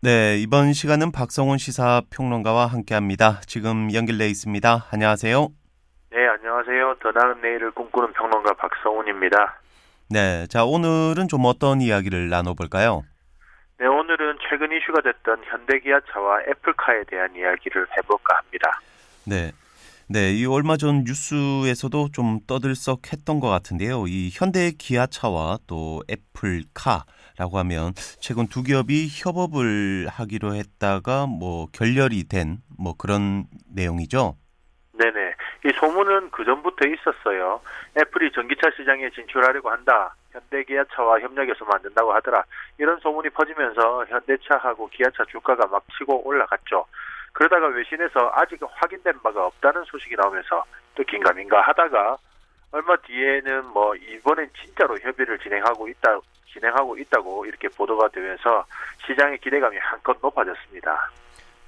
네, 이번 시간은 박성훈 시사평론가와 함께합니다. 지금 연결돼 있습니다. 안녕하세요. 네, 안녕하세요. 더 나은 내일을 꿈꾸는 평론가 박성훈입니다. 네, 자 오늘은 좀 어떤 이야기를 나눠볼까요? 네, 오늘은 최근 이슈가 됐던 현대기아차와 애플카에 대한 이야기를 해볼까 합니다. 네, 네, 이 얼마 전 뉴스에서도 좀 떠들썩했던 것 같은데요. 이 현대 기아차와 또 애플카라고 하면 최근 두 기업이 협업을 하기로 했다가 뭐 결렬이 된 뭐 그런 내용이죠. 네네. 이 소문은 그전부터 있었어요. 애플이 전기차 시장에 진출하려고 한다. 현대기아차와 협력해서 만든다고 하더라. 이런 소문이 퍼지면서 현대차하고 기아차 주가가 막 치고 올라갔죠. 그러다가 외신에서 아직 확인된 바가 없다는 소식이 나오면서 또 긴가민가 하다가 얼마 뒤에는 뭐 이번엔 진짜로 협의를 진행하고 있다고 이렇게 보도가 되면서 시장의 기대감이 한껏 높아졌습니다.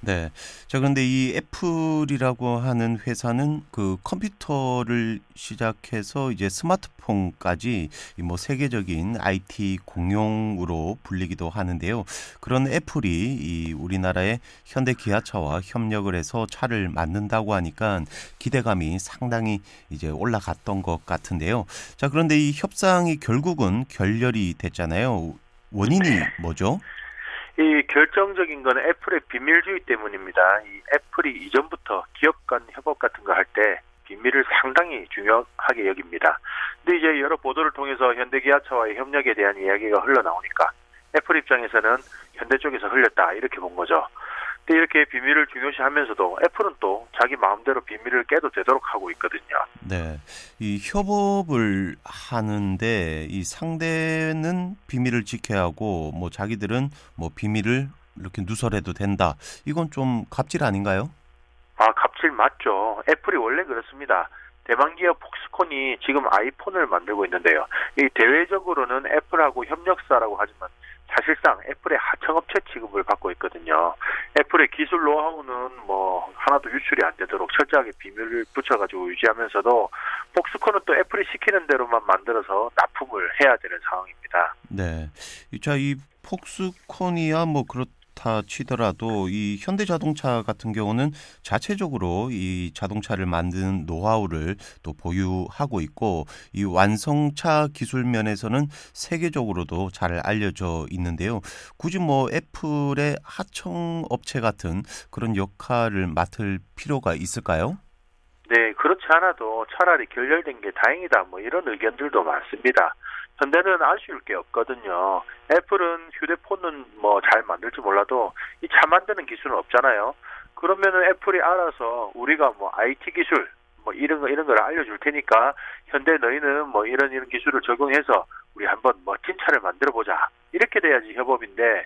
네. 자, 그런데 이 애플이라고 하는 회사는 그 컴퓨터를 시작해서 이제 스마트폰까지 이 뭐 세계적인 IT 공용으로 불리기도 하는데요. 그런 애플이 이 우리나라의 현대 기아차와 협력을 해서 차를 만든다고 하니까 기대감이 상당히 이제 올라갔던 것 같은데요. 자, 그런데 이 협상이 결국은 결렬이 됐잖아요. 원인이 네. 뭐죠? 이 결정적인 건 애플의 비밀주의 때문입니다. 이 애플이 이전부터 기업 간 협업 같은 거 할 때 비밀을 상당히 중요하게 여깁니다. 근데 이제 여러 보도를 통해서 현대기아차와의 협력에 대한 이야기가 흘러나오니까 애플 입장에서는 현대 쪽에서 흘렸다 이렇게 본 거죠. 근데 이렇게 비밀을 중요시하면서도 애플은 또 자기 마음대로 비밀을 깨도 되도록 하고 있거든요. 네. 이 협업을 하는데 이 상대는 비밀을 지켜야 하고 뭐 자기들은 뭐 비밀을 이렇게 누설해도 된다. 이건 좀 갑질 아닌가요? 아, 갑질 맞죠. 애플이 원래 그렇습니다. 대만 기업 폭스콘이 지금 아이폰을 만들고 있는데요. 이 대외적으로는 애플하고 협력사라고 하지만 사실상 애플의 하청업체 취급을 받고 있거든요. 애플의 기술 노하우는 뭐 하나도 유출이 안 되도록 철저하게 비밀을 붙여가지고 유지하면서도 폭스콘은 또 애플이 시키는 대로만 만들어서 납품을 해야 되는 상황입니다. 네. 자, 이 폭스콘이야 뭐 그렇다 치더라도 이 현대자동차 같은 경우는 자체적으로 이 자동차를 만드는 노하우를 또 보유하고 있고 이 완성차 기술 면에서는 세계적으로도 잘 알려져 있는데요. 굳이 뭐 애플의 하청 업체 같은 그런 역할을 맡을 필요가 있을까요? 네, 그렇지 않아도 차라리 결렬된 게 다행이다. 뭐 이런 의견들도 많습니다. 현대는 아쉬울 게 없거든요. 애플은 휴대폰은 뭐 잘 만들지 몰라도 이 차 만드는 기술은 없잖아요. 그러면은 애플이 알아서 우리가 뭐 IT 기술 뭐 이런 걸 알려줄 테니까 현대 너희는 뭐 이런 기술을 적용해서 우리 한번 멋진 차를 만들어 보자. 이렇게 돼야지 협업인데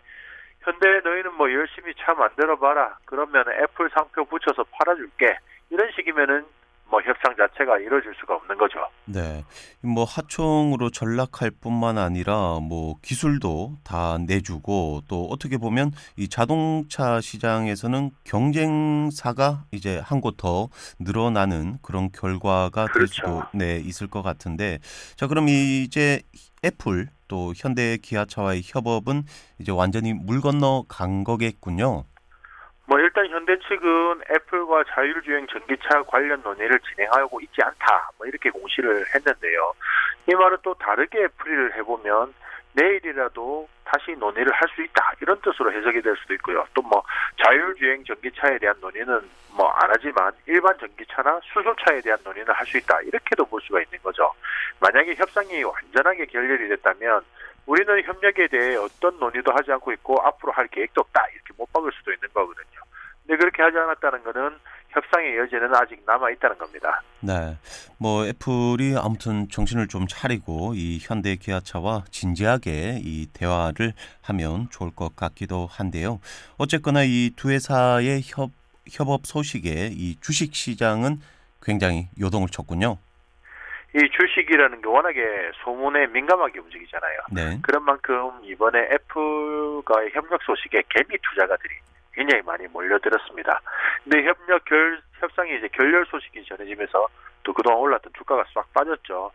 현대 너희는 뭐 열심히 차 만들어 봐라. 그러면 애플 상표 붙여서 팔아줄게. 이런 식이면은 뭐 협상 자체가 이루어질 수가 없는 거죠. 네. 뭐 하청으로 전락할 뿐만 아니라 뭐 기술도 다 내주고 또 어떻게 보면 이 자동차 시장에서는 경쟁사가 이제 한 곳 더 늘어나는 그런 결과가 될 그렇죠. 수도 네, 있을 것 같은데 자, 그럼 이제 애플 또 현대 기아차와의 협업은 이제 완전히 물 건너 간 거겠군요. 뭐 일단 현대 측은 애플과 자율주행 전기차 관련 논의를 진행하고 있지 않다. 뭐 이렇게 공시를 했는데요. 이 말은 또 다르게 풀이를 해보면 내일이라도 다시 논의를 할 수 있다. 이런 뜻으로 해석이 될 수도 있고요. 또 뭐 자율주행 전기차에 대한 논의는 뭐 안 하지만 일반 전기차나 수소차에 대한 논의는 할 수 있다. 이렇게도 볼 수가 있는 거죠. 만약에 협상이 완전하게 결렬이 됐다면 우리는 협력에 대해 어떤 논의도 하지 않고 있고 앞으로 할 계획도 없다. 이렇게 못 박을 수도 있는 거거든요. 근데 그렇게 하지 않았다는 것은 협상의 여지는 아직 남아 있다는 겁니다. 네. 뭐 애플이 아무튼 정신을 좀 차리고 이 현대 기아차와 진지하게 이 대화를 하면 좋을 것 같기도 한데요. 어쨌거나 이 두 회사의 협업 소식에 이 주식 시장은 굉장히 요동을 쳤군요. 이 주식이라는 게 워낙에 소문에 민감하게 움직이잖아요. 네. 그런 만큼 이번에 애플과의 협력 소식에 개미 투자가들이 굉장히 많이 몰려들었습니다. 근데 협상이 이제 결렬 소식이 전해지면서 또 그동안 올랐던 주가가 싹 빠졌죠.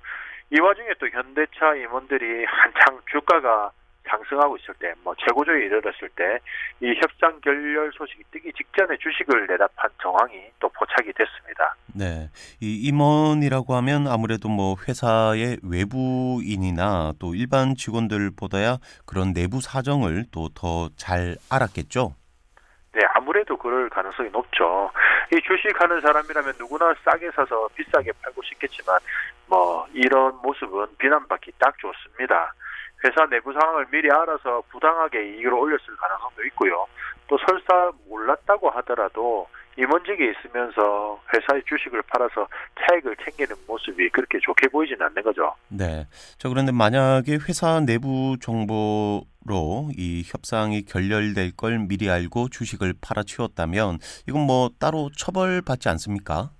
이 와중에 또 현대차 임원들이 한창 주가가 상승하고 있을 때, 뭐 최고조에 이르렀을 때 이 협상 결렬 소식이 뜨기 직전에 주식을 내다 판 정황이 또 포착이 됐습니다. 네. 이 임원이라고 하면 아무래도 뭐 회사의 외부인이나 또 일반 직원들보다야 그런 내부 사정을 또 더 잘 알았겠죠. 네, 아무래도 그럴 가능성이 높죠. 이 주식하는 사람이라면 누구나 싸게 사서 비싸게 팔고 싶겠지만 뭐 이런 모습은 비난받기 딱 좋습니다. 회사 내부 상황을 미리 알아서 부당하게 이익을 올렸을 가능성도 있고요. 또 설사 몰랐다고 하더라도 임원직에 있으면서 회사의 주식을 팔아서 차익을 챙기는 모습이 그렇게 좋게 보이지는 않는 거죠. 네. 자, 그런데 만약에 회사 내부 정보로 이 협상이 결렬될 걸 미리 알고 주식을 팔아치웠다면 이건 뭐 따로 처벌받지 않습니까?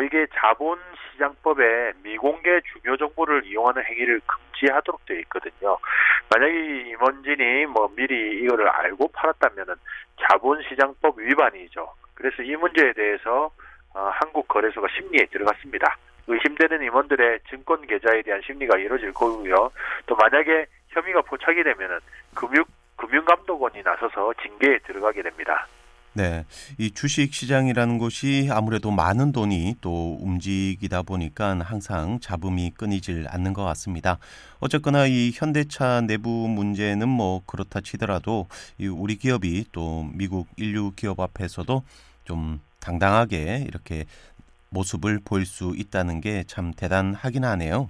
이게 자본시장법에 미공개 중요 정보를 이용하는 행위를 금지하도록 되어 있거든요. 만약에 임원진이 뭐 미리 이거를 알고 팔았다면은 자본시장법 위반이죠. 그래서 이 문제에 대해서 한국거래소가 심리에 들어갔습니다. 의심되는 임원들의 증권 계좌에 대한 심리가 이루어질 거고요. 또 만약에 혐의가 포착이 되면은 금융감독원이 나서서 징계에 들어가게 됩니다. 네, 이 주식 시장이라는 곳이 아무래도 많은 돈이 또 움직이다 보니까 항상 잡음이 끊이질 않는 것 같습니다. 어쨌거나 이 현대차 내부 문제는 뭐 그렇다 치더라도 이 우리 기업이 또 미국 인류 기업 앞에서도 좀 당당하게 이렇게 모습을 보일 수 있다는 게 참 대단하긴 하네요.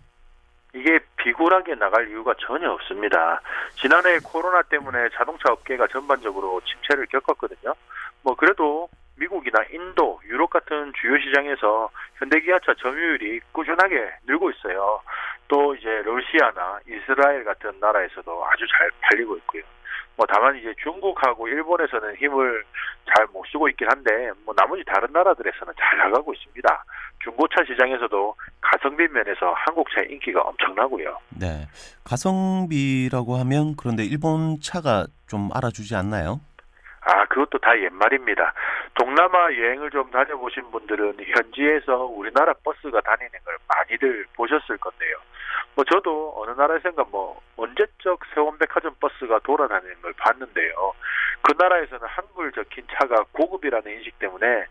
이게 비굴하게 나갈 이유가 전혀 없습니다. 지난해 코로나 때문에 자동차 업계가 전반적으로 침체를 겪었거든요. 뭐 그래도 미국이나 인도, 유럽 같은 주요 시장에서 현대기아차 점유율이 꾸준하게 늘고 있어요. 또 이제 러시아나 이스라엘 같은 나라에서도 아주 잘 팔리고 있고요. 뭐 다만 이제 중국하고 일본에서는 힘을 잘 못 쓰고 있긴 한데 뭐 나머지 다른 나라들에서는 잘 나가고 있습니다. 중고차 시장에서도 가성비 면에서 한국차의 인기가 엄청나고요. 네, 가성비라고 하면 그런데 일본 차가 좀 알아주지 않나요? 그것도 다 옛말입니다. 동남아 여행을 좀 다녀보신 분들은 현지에서 우리나라 버스가 다니는 걸 많이들 보셨을 건데요. 뭐 저도 어느 나라에선가 뭐 언제적 세원백화점 버스가 돌아다니는 걸 봤는데요. 그 나라에서는 한글 적힌 차가 고급이라는 인식 때문에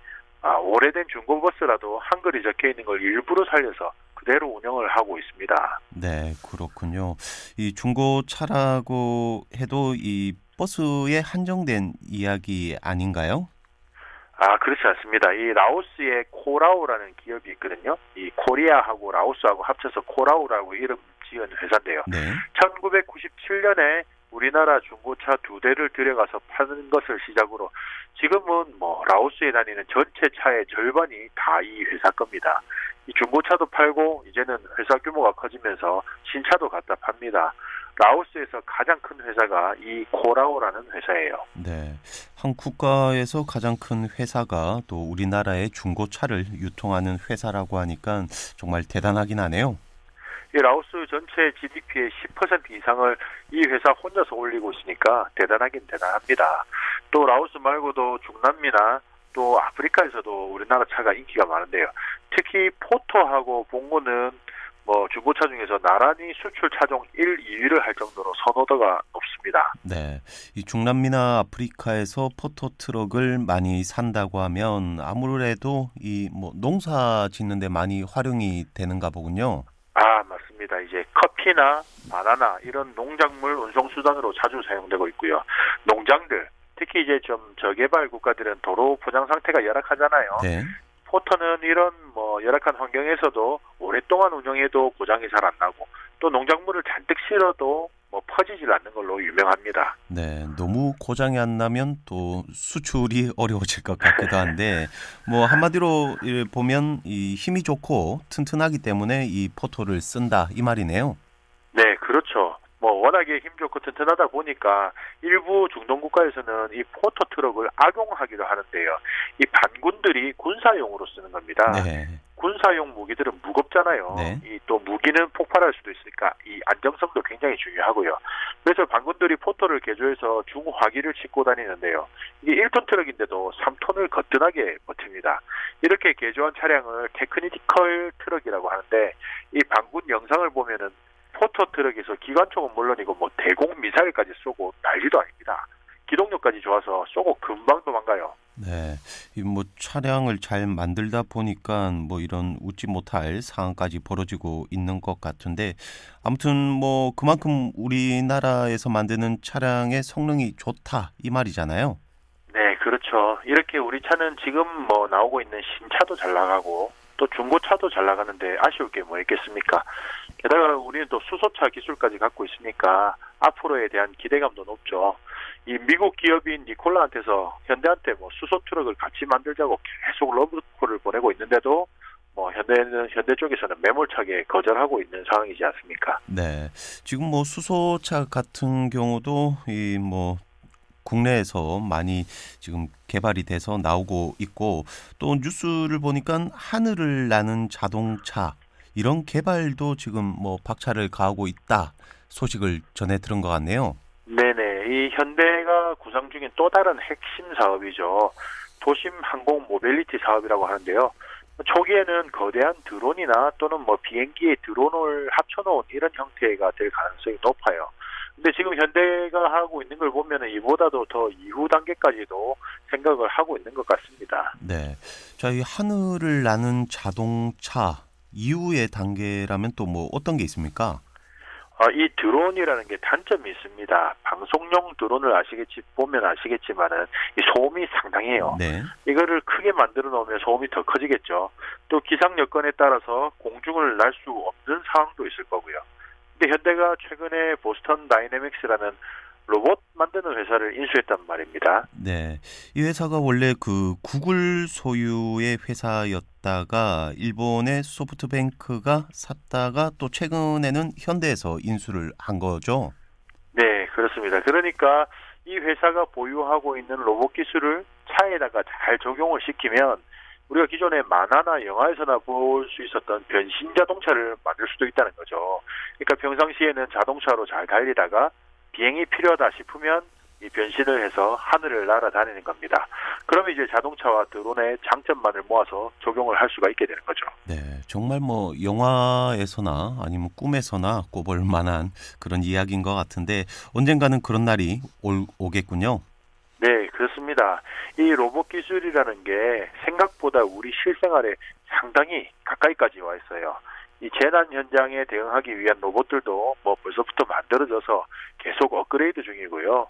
오래된 중고버스라도 한글이 적혀 있는 걸 일부러 살려서 그대로 운영을 하고 있습니다. 네, 그렇군요. 이 중고차라고 해도 이 버스에 한정된 이야기 아닌가요? 그렇지 않습니다. 이 라오스의 코라오라는 기업이 있거든요. 이 코리아하고 라오스하고 합쳐서 코라오라고 이름 지은 회사인데요. 네. 1997년에 우리나라 중고차 2대를 들여가서 파는 것을 시작으로 지금은 뭐 라오스에 다니는 전체 차의 절반이 다 이 회사 겁니다. 이 중고차도 팔고 이제는 회사 규모가 커지면서 신차도 갖다 팝니다. 라오스에서 가장 큰 회사가 이 코라오라는 회사예요. 네. 한 국가에서 가장 큰 회사가 또 우리나라의 중고차를 유통하는 회사라고 하니까 정말 대단하긴 하네요. 이 라오스 전체 GDP의 10% 이상을 이 회사 혼자서 올리고 있으니까 대단하긴 대단합니다. 또 라오스 말고도 중남미나 또 아프리카에서도 우리나라 차가 인기가 많은데요. 특히 포토하고 봉고는 뭐 중고차 중에서 나란히 수출 차종 1, 2위를 할 정도로 선호도가 높습니다. 네. 이 중남미나 아프리카에서 포토 트럭을 많이 산다고 하면 아무래도 이 뭐 농사 짓는 데 많이 활용이 되는가 보군요. 맞습니다. 이제 커피나 바나나 이런 농작물 운송 수단으로 자주 사용되고 있고요. 농장들, 특히 이제 좀 저개발 국가들은 도로 포장 상태가 열악하잖아요. 네. 포터는 이런 뭐 열악한 환경에서도 오랫동안 운영해도 고장이 잘 안 나고 또 농작물을 잔뜩 실어도 뭐 퍼지질 않는 걸로 유명합니다. 네, 너무 고장이 안 나면 또 수출이 어려워질 것 같기도 한데 뭐 한마디로 보면 이 힘이 좋고 튼튼하기 때문에 이 포토를 쓴다 이 말이네요. 네, 그렇죠. 뭐 워낙에 힘 좋고 튼튼하다 보니까 일부 중동 국가에서는 이 포터 트럭을 악용하기도 하는데요. 이 반군들이 군사용으로 쓰는 겁니다. 네. 군사용 무기들은 무겁잖아요. 네. 이 또 무기는 폭발할 수도 있으니까 이 안정성도 굉장히 중요하고요. 그래서 반군들이 포터를 개조해서 중화기를 싣고 다니는데요. 이게 1톤 트럭인데도 3톤을 거뜬하게 버팁니다. 이렇게 개조한 차량을 테크니컬 트럭이라고 하는데 이 반군 영상을 보면은 포터트럭에서 기관총은 물론이고 뭐 대공 미사일까지 쏘고 난리도 아닙니다. 기동력까지 좋아서 쏘고 금방 도망가요. 네, 이 뭐 차량을 잘 만들다 보니까 뭐 이런 웃지 못할 상황까지 벌어지고 있는 것 같은데 아무튼 뭐 그만큼 우리나라에서 만드는 차량의 성능이 좋다 이 말이잖아요. 네, 그렇죠. 이렇게 우리 차는 지금 뭐 나오고 있는 신차도 잘 나가고 또 중고차도 잘 나가는데 아쉬울 게 뭐 있겠습니까? 게다가 우리는 또 수소차 기술까지 갖고 있으니까 앞으로에 대한 기대감도 높죠. 이 미국 기업인 니콜라한테서 현대한테 뭐 수소 트럭을 같이 만들자고 계속 러브콜을 보내고 있는데도 뭐 현대 쪽에서는 매몰차게 거절하고 있는 상황이지 않습니까? 네, 지금 뭐 수소차 같은 경우도 이 뭐 국내에서 많이 지금 개발이 돼서 나오고 있고 또 뉴스를 보니까 하늘을 나는 자동차 이런 개발도 지금 뭐 박차를 가하고 있다 소식을 전해 들은 것 같네요. 네네. 이 현대가 구상 중인 또 다른 핵심 사업이죠. 도심 항공 모빌리티 사업이라고 하는데요. 초기에는 거대한 드론이나 또는 뭐 비행기에 드론을 합쳐놓은 이런 형태가 될 가능성이 높아요. 근데 지금 현대가 하고 있는 걸 보면은 이보다도 더 이후 단계까지도 생각을 하고 있는 것 같습니다. 네. 자, 이 하늘을 나는 자동차 이후의 단계라면 또 뭐 어떤 게 있습니까? 이 드론이라는 게 단점이 있습니다. 방송용 드론을 보면 아시겠지만은 이 소음이 상당해요. 네. 이거를 크게 만들어 놓으면 소음이 더 커지겠죠. 또 기상 여건에 따라서 공중을 날 수 없는 상황도 있을 거고요. 근데 현대가 최근에 보스턴 다이내믹스라는 로봇 만드는 회사를 인수했단 말입니다. 네. 이 회사가 원래 그 구글 소유의 회사였다가 일본의 소프트뱅크가 샀다가 또 최근에는 현대에서 인수를 한 거죠. 네, 그렇습니다. 그러니까 이 회사가 보유하고 있는 로봇 기술을 차에다가 잘 적용을 시키면 우리가 기존에 만화나 영화에서나 볼 수 있었던 변신 자동차를 만들 수도 있다는 거죠. 그러니까 평상시에는 자동차로 잘 달리다가 비행이 필요하다 싶으면 이 변신을 해서 하늘을 날아다니는 겁니다. 그러면 이제 자동차와 드론의 장점만을 모아서 적용을 할 수가 있게 되는 거죠. 네, 정말 뭐 영화에서나 아니면 꿈에서나 꼽을 만한 그런 이야기인 것 같은데 언젠가는 그런 날이 오겠군요. 네, 그렇습니다. 이 로봇 기술이라는 게 생각보다 우리 실생활에 상당히 가까이까지 와 있어요. 이 재난 현장에 대응하기 위한 로봇들도 뭐 벌써부터 만들어져서 계속 업그레이드 중이고요.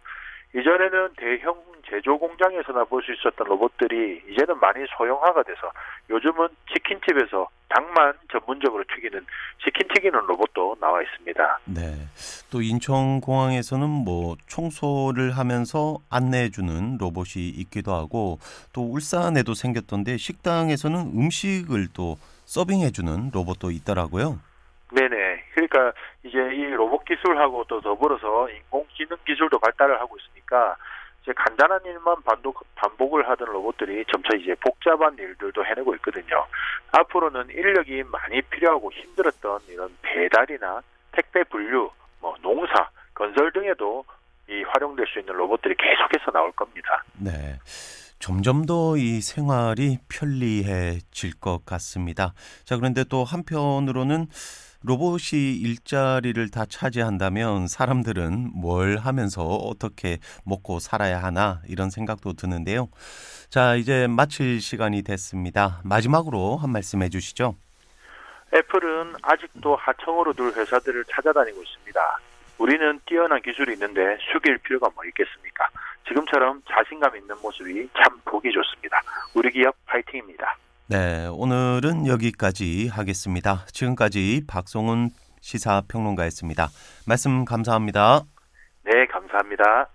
이전에는 대형 제조 공장에서나 볼 수 있었던 로봇들이 이제는 많이 소형화가 돼서 요즘은 치킨집에서 닭만 전문적으로 튀기는 치킨 튀기는 로봇도 나와 있습니다. 네. 또 인천공항에서는 뭐 청소를 하면서 안내해주는 로봇이 있기도 하고 또 울산에도 생겼던데 식당에서는 음식을 또 서빙해주는 로봇도 있더라고요. 네네. 그러니까 이제 이 로봇 기술하고 또 더불어서 인공지능 기술도 발달을 하고 있으니까 이제 간단한 일만 반복을 하던 로봇들이 점차 이제 복잡한 일들도 해내고 있거든요. 앞으로는 인력이 많이 필요하고 힘들었던 이런 배달이나 택배 분류, 뭐 농사, 건설 등에도 이 활용될 수 있는 로봇들이 계속해서 나올 겁니다. 네. 점점 더 이 생활이 편리해질 것 같습니다. 자, 그런데 또 한편으로는 로봇이 일자리를 다 차지한다면 사람들은 뭘 하면서 어떻게 먹고 살아야 하나 이런 생각도 드는데요. 자, 이제 마칠 시간이 됐습니다. 마지막으로 한 말씀 해주시죠. 애플은 아직도 하청으로 둘 회사들을 찾아다니고 있습니다. 우리는 뛰어난 기술이 있는데 숙일 필요가 뭐 있겠습니까? 지금처럼 자신감 있는 모습이 참 보기 좋습니다. 우리 기업 파이팅입니다. 네, 오늘은 여기까지 하겠습니다. 지금까지 박송훈 시사평론가였습니다. 말씀 감사합니다. 네, 감사합니다.